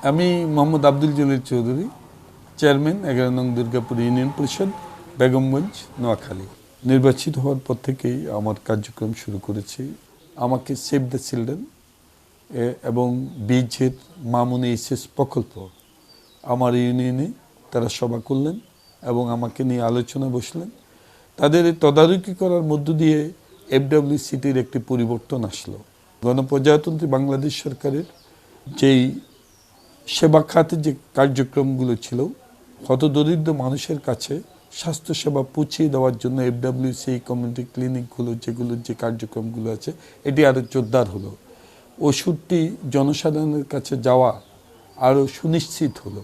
আমি মোহাম্মদ আব্দুল জলিল চৌধুরী, চেয়ারম্যান 11 নং দুর্গাপুর ইউনিয়ন পরিষদ, বেগমগঞ্জ, নোয়াখালী। নির্বাচিত হওয়ার পর থেকেই আমার কার্যক্রম শুরু করেছি। আমাকে সেভ দ্য চিলড্রেন এবং বিজের মামুনি এসএস প্রকল্প আমার ইউনিয়নে তারা সভা করলেন এবং আমাকে নিয়ে আলোচনা বসলেন। তাদের তদারকি করার মধ্য দিয়ে এফডব্লিউসিটির একটি পরিবর্তন আসলো। গণপ্রজাতন্ত্রী বাংলাদেশ সরকারের যেই সেবা খাতে যে কার্যক্রমগুলো ছিল, হতদরিদ্র মানুষের কাছে স্বাস্থ্যসেবা পৌঁছিয়ে দেওয়ার জন্য এফডব্লিউসি কমিউনিটি ক্লিনিকগুলো যে কার্যক্রমগুলো আছে, এটি আরও জোরদার হলো। ওষুধটি জনসাধারণের কাছে যাওয়া আরও সুনিশ্চিত হলো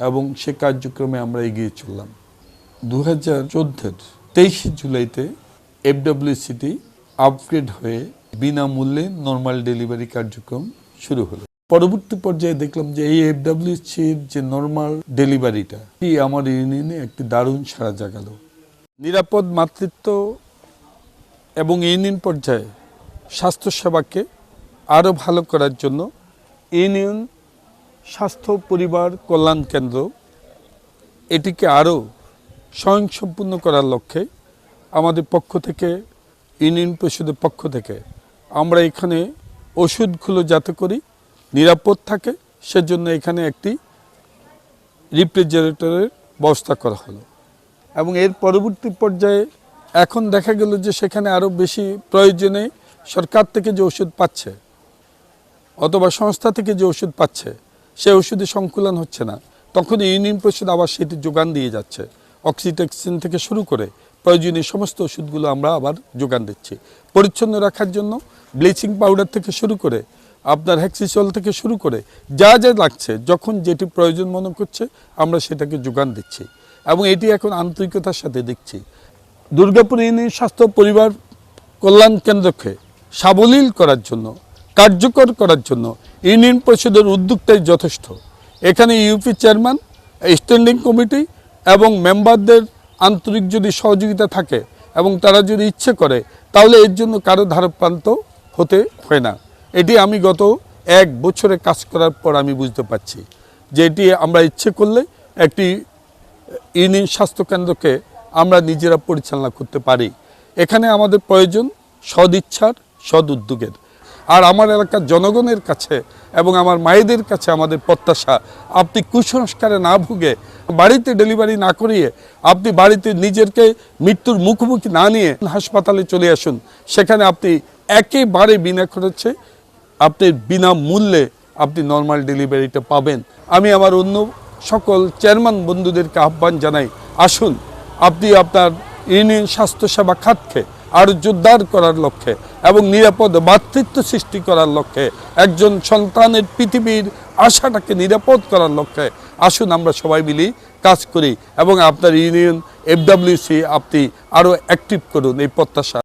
এবং সে কার্যক্রমে আমরা এগিয়ে চললাম। 2014 23 জুলাইতে এফডব্লিউসিটি আপগ্রেড হয়ে বিনামূল্যে নর্মাল ডেলিভারি কার্যক্রম শুরু হলো। পরবর্তী পর্যায়ে দেখলাম যে এই এফডব্লিউসির যে নর্মাল ডেলিভারিটা আমার ইউনিয়নে একটি দারুণ সাড়া জাগালো। নিরাপদ মাতৃত্ব এবং ইউনিয়ন পর্যায়ে স্বাস্থ্যসেবাকে আরও ভালো করার জন্য ইউনিয়ন স্বাস্থ্য পরিবার কল্যাণ কেন্দ্র এটিকে আরও স্বয়ংসম্পূর্ণ করার লক্ষ্যে আমাদের পক্ষ থেকে, ইউনিয়ন পরিষদের পক্ষ থেকে আমরা এখানে ওষুধগুলো যাতে করি নিরাপদ থাকে, সেজন্য এখানে একটি রেফ্রিজারেটরের ব্যবস্থা করা হলো। এবং এর পরবর্তী পর্যায়ে এখন দেখা গেল যে সেখানে আরও বেশি প্রয়োজনে সরকার থেকে যে ওষুধ পাচ্ছে অথবা সংস্থা থেকে যে ওষুধ পাচ্ছে, সে ওষুধের সংকুলন হচ্ছে না, তখন ইউনিয়ন পরিষদ আবার সেটি যোগান দিয়ে যাচ্ছে। অক্সিটেক্সিন থেকে শুরু করে প্রয়োজনীয় সমস্ত ওষুধগুলো আমরা আবার যোগান দিচ্ছি। পরিচ্ছন্ন রাখার জন্য ব্লিচিং পাউডার থেকে শুরু করে আপনার হেক্সিসল থেকে শুরু করে যা যা লাগছে, যখন যেটি প্রয়োজন মনে করছে আমরা সেটাকে যোগান দিচ্ছি এবং এটি এখন আন্তরিকতার সাথে দেখছি। দুর্গাপুর ইউনিয়ন স্বাস্থ্য পরিবার কল্যাণ কেন্দ্রকে সাবলীল করার জন্য, কার্যকর করার জন্য ইউনিয়ন পরিষদের উদ্যোগটাই যথেষ্ট। এখানে ইউপি চেয়ারম্যান, স্ট্যান্ডিং কমিটি এবং মেম্বারদের আন্তরিক যদি সহযোগিতা থাকে এবং তারা যদি ইচ্ছে করে, তাহলে এর জন্য কারো ধারপ্রান্ত হতে হয় না। এটি আমি গত 1 বছরে কাজ করার পর আমি বুঝতে পারছি যে এটি আমরা ইচ্ছে করলে একটি ইউনিয়ন স্বাস্থ্যকেন্দ্রকে আমরা নিজেরা পরিচালনা করতে পারি। এখানে আমাদের প্রয়োজন সদিচ্ছার, সদ উদ্যোগের। আর আমার এলাকার জনগণের কাছে এবং আমার মায়েদের কাছে আমাদের প্রত্যাশা, আপনি কুসংস্কারে না ভুগে, বাড়িতে ডেলিভারি না করিয়ে আপনি বাড়িতে নিজেকে মৃত্যুর মুখোমুখি না নিয়ে হাসপাতালে চলে আসুন। সেখানে আপনি একেবারে বিনা খরচে, আপনি বিনামূল্যে আপনি নর্মাল ডেলিভারিটা পাবেন। আমি আমার অন্য সকল চেয়ারম্যান বন্ধুদেরকে আহ্বান জানাই, আসুন আপনি আপনার ইউনিয়ন স্বাস্থ্যসেবা খাতকে আরও জোরদার করার লক্ষ্যে এবং নিরাপদ মাতৃত্ব সৃষ্টি করার লক্ষ্যে, একজন সন্তানের পৃথিবীর আশাটাকে নিরাপদ করার লক্ষ্যে আসুন আমরা সবাই মিলে কাজ করি এবং আপনার ইউনিয়ন এফডব্লিউসি আপনি আরও অ্যাক্টিভ করুন, এই প্রত্যাশা